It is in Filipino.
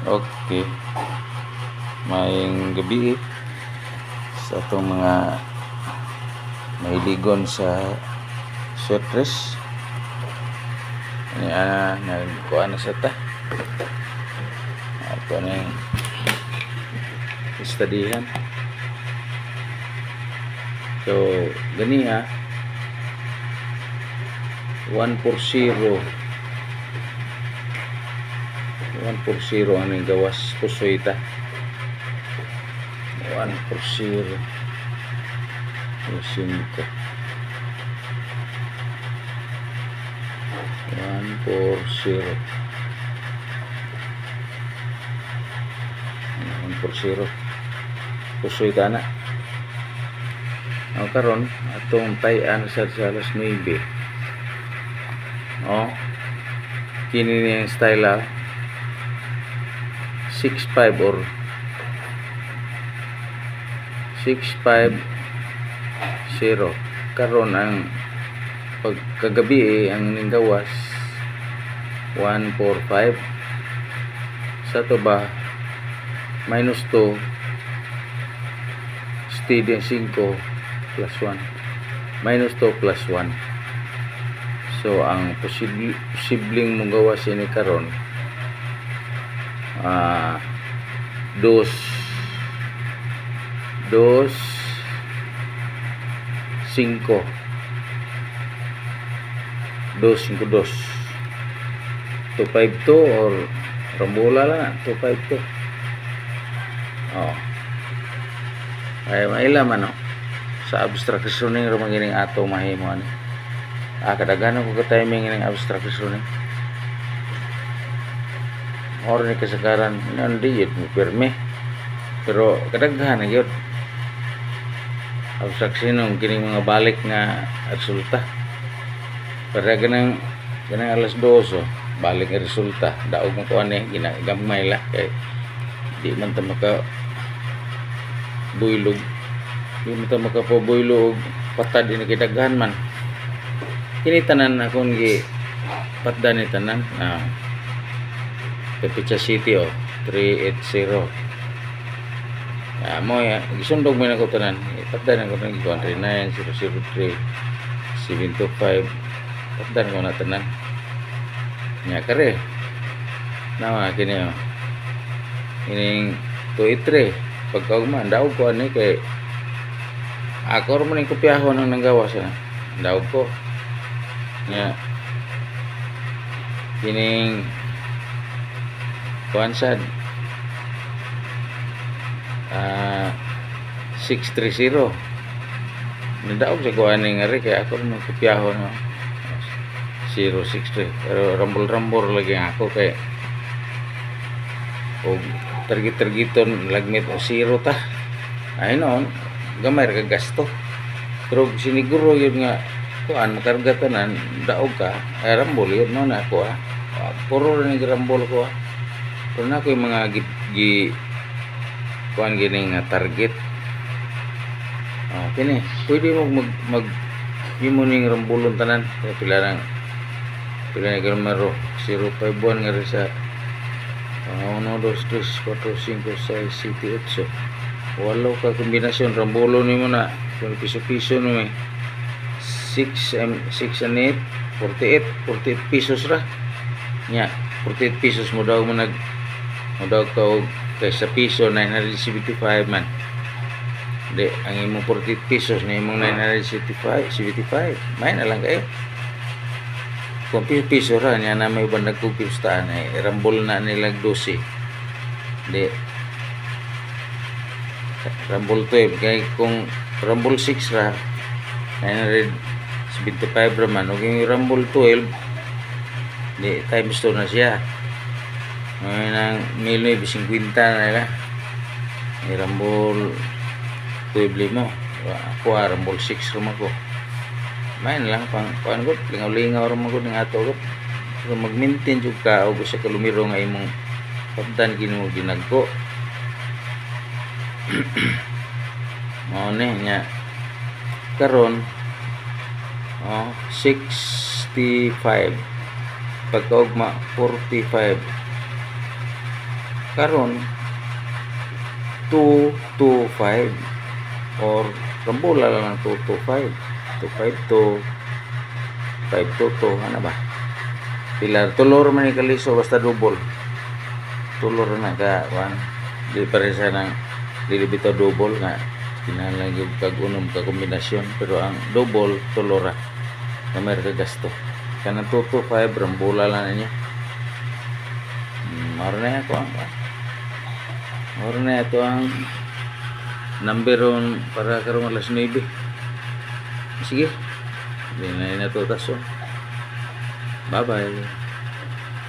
Okay, maayong gabi sa atong mga mailigon sa sweatress. Nagkuha na sa ta. Ato na yung istadihan. So, gani 140 ang ning gawas pusoy ta. 140 5 140 pusoy ta na. Karon atong tay-an sa alas 9. Kini ni yung style 6'5" or 650. Karon ang pagkagabi ang ninggawas 145. Sa to ba minus 2 steady 5 plus 1 minus 2 plus 1. So ang posibleng mong gawas ini karon 2 5 2 252 or rambola lang 252. Ay mailaman sa abstract reasoning ra magining ato mahimo ani. Kadaghan ko ka timing ng abstract reasoning. Or ni kasagaran nandiit mo perme. Pero kadaghan gyud abstract reasoning kining mga balik nga resulta. Para ganang alas 2 balik nga resulta daog mo kuan ginagamay la kay di man ta maka buylog. Di man ta makapabuylog patad ini kidaghan man. Kini tanan akong gi patdan ni tanan Pepicha City 380. Mo gisundog man ako tanan. Patdan ako nang 139 003 725. Patdan ko na tanan. Nya kare. Nawa kini ining 283 pagkaugma daog ko ani kay ako ro man kopyahon ang nanggawas daog ko. Nya kining kuansad 630 nadaog sa kuan ni ngari kay ako man kopyahon 063 pero rambol lagi ako kay og target-targeton lagmit o 0 ta. Ay noon gamay ra ka gasto pero siniguro yun nga kuan makarga tanan daog ka rambol yun no na ako puro ni rambol ko pero na ko yung mga kuan gining target. Kini pwede mo mag imo ning rambolon tanan pila na gramaro 051 nga sa 1 2 3 4 5 6 7 8 walo ka kombinasyon rambolon nimo na kung piso-piso no 6 and 8 48 pesos ra nya 48 pesos mo daw ka kay sa piso 975 man. Di ang imong 48 pesos na imong 975 may na lang kayo kung piso ra nya na may bandag kong pistaan ay rambol na nilag 12. Di rambol 12 kay kung rambol 6 ra 975 ra man ug yung rambol 12 di times 2 na siya may nang 1950 na nila ni rambol 12 mo ako rambol 6 ram ako may lang pang kuan ko lingaw-lingaw ra mo ng ato ko so mag-maintain jud ka og sa kalumiro nga imong pagdan gino ginagko. Mao ni nya karon 65 pagkaugma 45 karon 2 to 5 or rambola lang ng 2 to 5 to 5 to 2 ano ba pilar tulor man ni kaliso basta double tulor na ka 1 di pare sa nang dili bitaw double nga kinahanglan gyud kag unom ka kombinasyon pero ang double tulora na may ka gasto kanang 2 to 5 rambola lang niya maro na ito ang number on para karong alas 9 sige hindi na ito taso bye bye